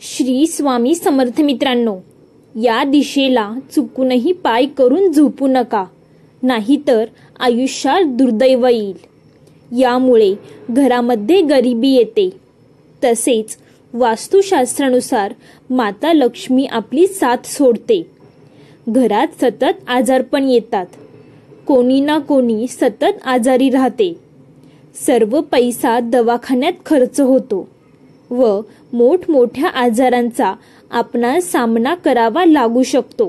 श्री स्वामी समर्थ मित्रांनो, या दिशेला चुकूनही पाय करून झोपू नका, नाहीतर आयुष्यात दुर्दैव येईल. यामुळे घरामध्ये गरिबी येते. तसेच वास्तुशास्त्रानुसार माता लक्ष्मी आपली साथ सोडते. घरात सतत आजारपण येतात. कोणी ना कोणी सतत आजारी राहते. सर्व पैसा दवाखान्यात खर्च होतो व मोठमोठ्या आजारांचा आपणास सामना करावा लागू शकतो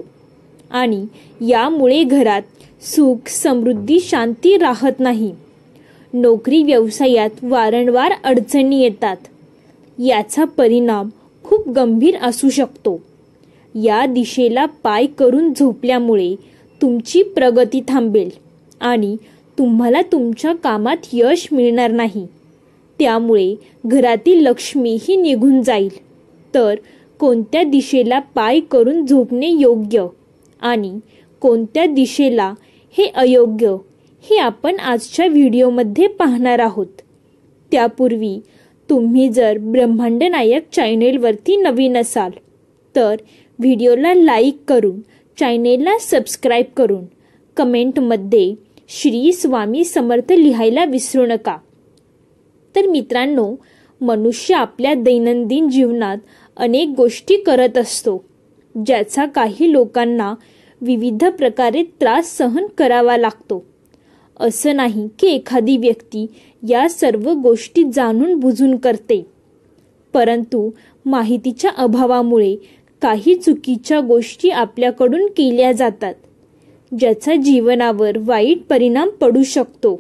आणि यामुळे घरात सुख, समृद्धी, शांती राहत नाही. नोकरी व्यवसायात वारंवार अडचणी येतात. याचा परिणाम खूप गंभीर असू शकतो. या दिशेला पाय करून झोपल्यामुळे तुमची प्रगती थांबेल आणि तुम्हाला तुमच्या कामात यश मिळणार नाही. त्यामुळे घरातील लक्ष्मी ही निघून जाईल. तर कोणत्या दिशेला पाय करून झोपणे योग्य आणि कोणत्या दिशेला हे अयोग्य हे आपण आजच्या व्हिडिओमध्ये पाहणार आहोत. त्यापूर्वी तुम्ही जर ब्रह्मांड नायक चॅनेलवरती नवीन असाल तर व्हिडिओला लाईक करून चॅनेलला सबस्क्राईब करून कमेंटमध्ये श्री स्वामी समर्थ लिहायला विसरू नका. तर मित्रांनो, मनुष्य आपल्या दैनंदिन जीवनात अनेक गोष्टी करत असतो, ज्याचा काही लोकांना विविध प्रकारे त्रास सहन करावा लागतो. असं नाही की एखादी व्यक्ती या सर्व गोष्टी जाणून बुजून करते, परंतु माहितीच्या अभावामुळे काही चुकीच्या गोष्टी आपल्याकडून केल्या जातात, ज्याचा जीवनावर वाईट परिणाम पडू शकतो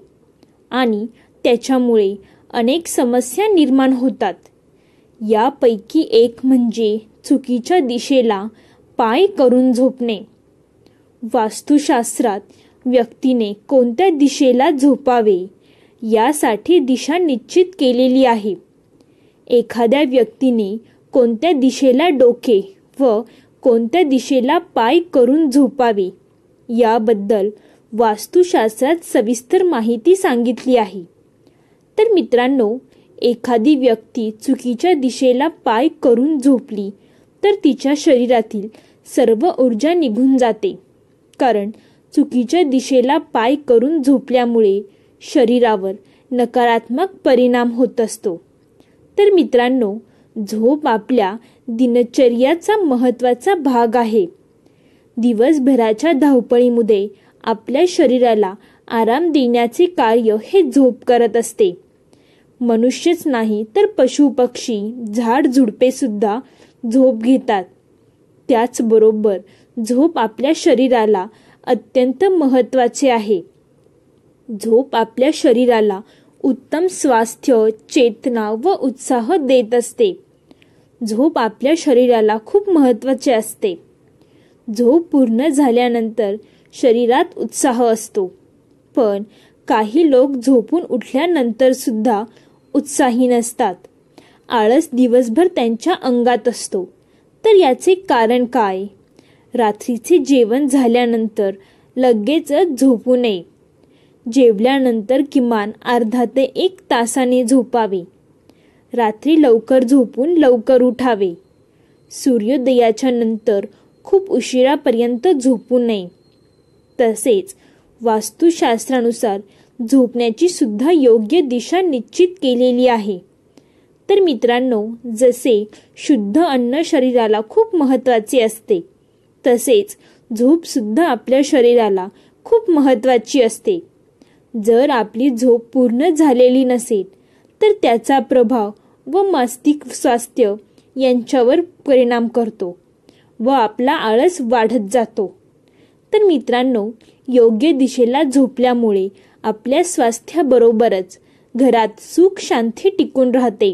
आणि त्याच्यामुळे अनेक समस्या निर्माण होतात. यापैकी एक म्हणजे चुकीच्या दिशेला पाय करून झोपणे. वास्तुशास्त्रात व्यक्तीने कोणत्या दिशेला झोपावे यासाठी दिशा निश्चित केलेली आहे. एखाद्या व्यक्तीने कोणत्या दिशेला डोके व कोणत्या दिशेला पाय करून झोपावे याबद्दल वास्तुशास्त्रात सविस्तर माहिती सांगितली आहे. तर मित्रांनो, एखादी व्यक्ती चुकीच्या दिशेला पाय करून झोपली तर तिच्या शरीरातील सर्व ऊर्जा निघून जाते. कारण चुकीच्या दिशेला पाय करून झोपल्यामुळे शरीरावर नकारात्मक परिणाम होत असतो. तर मित्रांनो, झोप आपल्या दिनचर्याचा महत्त्वाचा भाग आहे. दिवसभराच्या धावपळीमध्ये आपल्या शरीराला आराम देण्याचे कार्य हे झोप करत असते. मनुष्यच नाही तर पशु पक्षी, झाड झुडपे सुद्धा झोप घेतात. त्याचबरोबर झोप आपल्या शरीराला अत्यंत महत्त्वाचे आहे. झोप आपल्या शरीराला उत्तम स्वास्थ्य, चेतना व उत्साह देत असते. झोप आपल्या शरीराला खूप महत्त्वाचे असते. झोप पूर्ण झाल्यानंतर शरीरात उत्साह असतो, पण काही लोक झोपून उठल्यानंतर सुद्धा उत्साही नसतात. आळस दिवसभर त्यांच्या अंगात असतो. तर याचे कारण काय? रात्रीचे जेवण झाल्यानंतर लगेचच झोपू नये. जेवल्यानंतर किमान अर्धा ते 1 तासाने झोपावे. रात्री लवकर झोपून लवकर उठावे. सूर्योदयाच्या नंतर खूप उशिरापर्यंत झोपू नये. तसेच वास्तुशास्त्रानुसार झोपण्याची सुद्धा योग्य दिशा निश्चित केलेली आहे. तर मित्रांनो, जसे शुद्ध अन्न शरीराला खूप महत्त्वाचे असते, तसेच झोप सुद्धा आपल्या शरीराला खूप महत्त्वाची असते. जर आपली झोप पूर्ण झालेली नसेल तर त्याचा प्रभाव व मानसिक स्वास्थ्य यांच्यावर परिणाम करतो व आपला आळस वाढत जातो. तर मित्रांनो, योग्य दिशेला झोपल्यामुळे आपल्या स्वास्थ्याबरोबरच घरात सुख शांती टिकून राहते.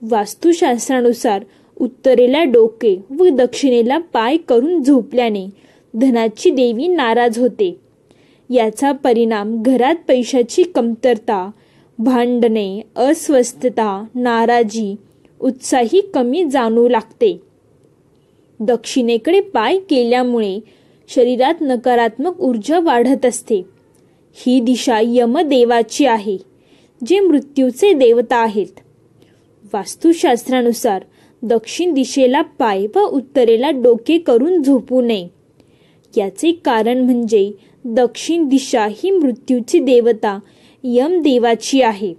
वास्तुशास्त्रानुसार उत्तरेला डोके व दक्षिणेला पाय करून झोपल्याने धनाची देवी नाराज होते. याचा परिणाम घरात पैशाची कमतरता, भांडणे, अस्वस्थता, नाराजी, उत्साही कमी जाणू लागते. दक्षिणेकडे पाय केल्यामुळे शरीरात नकारात्मक ऊर्जा वाढत असते. ही दिशा यमदेवाची आहे, जे मृत्यूचे देवता आहेत. वास्तुशास्त्रानुसार दक्षिण दिशेला पाय व उत्तरेला डोके करून झोपू नये. याचे कारण म्हणजे दक्षिण दिशा ही मृत्यूची देवता यमदेवाची आहे.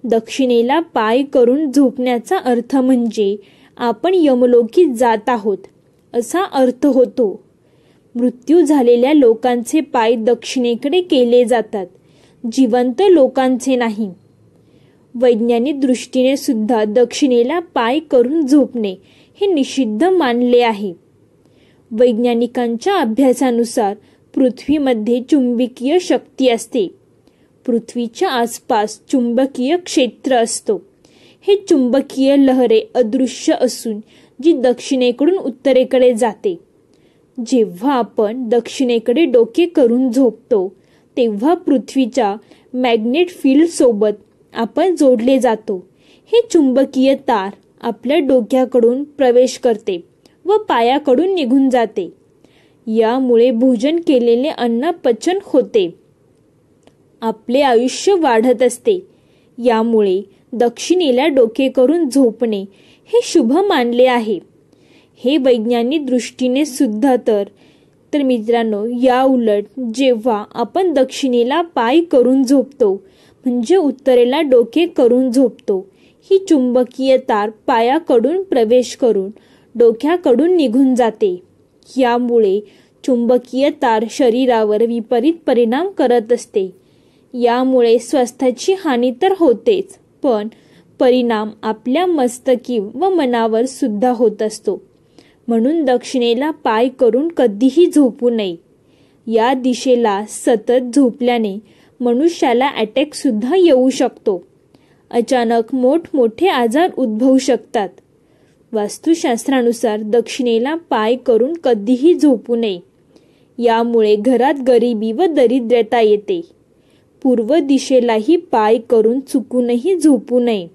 दक्षिणेला पाय करून झोपण्याचा अर्थ म्हणजे आपण यमलोकी जात आहोत असा अर्थ होतो. मृत्यू झालेल्या लोकांचे पाय दक्षिणेकडे केले जातात, जिवंत लोकांचे नाही. वैज्ञानिक दृष्टीने सुद्धा दक्षिणेला पाय करून झोपणे हे निषिद्ध मानले आहे. वैज्ञानिकांच्या अभ्यासानुसार पृथ्वीमध्ये चुंबकीय शक्ती असते. पृथ्वीच्या आसपास चुंबकीय क्षेत्र असतो. हे चुंबकीय लहरे अदृश्य असून जी दक्षिणेकडून उत्तरेकडे जाते. जेव्हा आपण दक्षिणेकडे डोके करून झोपतो तेव्हा पृथ्वीच्या मॅग्नेट फील्ड सोबत आपण जोडले जातो. हे चुंबकीय तार आपल्या डोक्याकडून प्रवेश करते व पायाकडून निघून जाते. यामुळे भोजन केलेले अन्न पचन होते. आपले आयुष्य वाढत असते. यामुळे दक्षिणेला डोके करून झोपणे हे शुभ मानले आहे. हे वैज्ञानिक दृष्टीने सुद्धा तर मित्रांनो, या उलट जेव्हा आपण दक्षिणेला पाय करून झोपतो म्हणजे उत्तरेला डोके करून झोपतो, ही चुंबकीय तार पायाकडून प्रवेश करून डोक्याकडून निघून जाते. यामुळे चुंबकीय तार शरीरावर विपरीत परिणाम करत असते. यामुळे स्वास्थ्याची हानी तर होतेच, पण परिणाम आपल्या मस्तकी व मनावर सुद्धा होत असतो. म्हणून दक्षिणेला पाय करून कधीही झोपू नये. या दिशेला सतत झोपल्याने मनुष्याला अटॅक सुद्धा येऊ शकतो. अचानक मोठमोठे आजार उद्भवू शकतात. वास्तुशास्त्रानुसार दक्षिणेला पाय करून कधीही झोपू नये. यामुळे घरात गरिबी व दरिद्रता येते. पूर्व दिशेलाही पाय करून चुकूनही झोपू नये.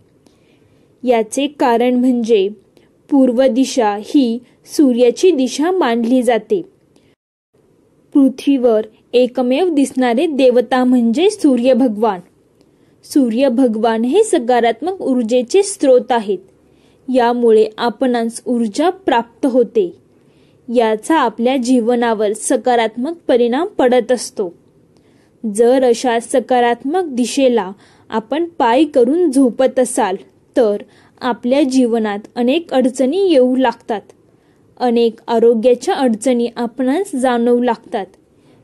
याचे कारण म्हणजे पूर्व दिशा ही सूर्याची दिशा मानली जाते. पृथ्वीवर एकमेव दिसणारे देवता म्हणजे सूर्य भगवान. सूर्य भगवान हे सकारात्मक ऊर्जेचे स्रोत आहेत. यामुळे आपणास ऊर्जा प्राप्त होते. याचा आपल्या जीवनावर सकारात्मक परिणाम पडत असतो. जर अशा सकारात्मक दिशेला आपण पाय करून झोपत असाल तर आपल्या जीवनात अनेक अडचणी येऊ लागतात. अनेक आरोग्याच्या अडचणी आपणास जाणवू लागतात.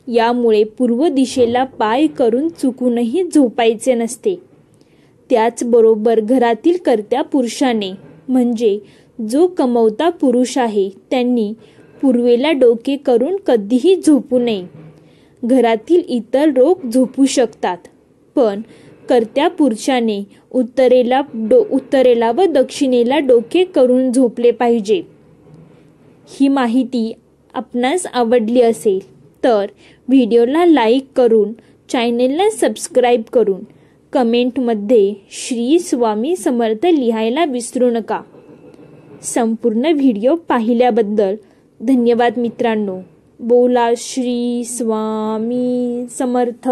यामुळे पूर्व दिशेला पाय करून चुकूनही झोपायचे नसते. त्याचबरोबर घरातील कर्त्या पुरुषाने म्हणजे जो कमवता पुरुष आहे त्यांनी पूर्वेला डोके करून कधीही झोपू नये. घरातील इतर लोक झोपू शकतात, पण कर्त्या पुरुषाने उत्तरेला व दक्षिणेला डोके करून झोपले पाहिजे. ही माहिती आपणास आवडली असेल तर व्हिडिओला लाईक करून चॅनेलला सबस्क्राईब करून कमेंटमध्ये श्री स्वामी समर्थ लिहायला विसरू नका. संपूर्ण व्हिडिओ पाहिल्याबद्दल धन्यवाद मित्रांनो. बोला श्री स्वामी समर्थ.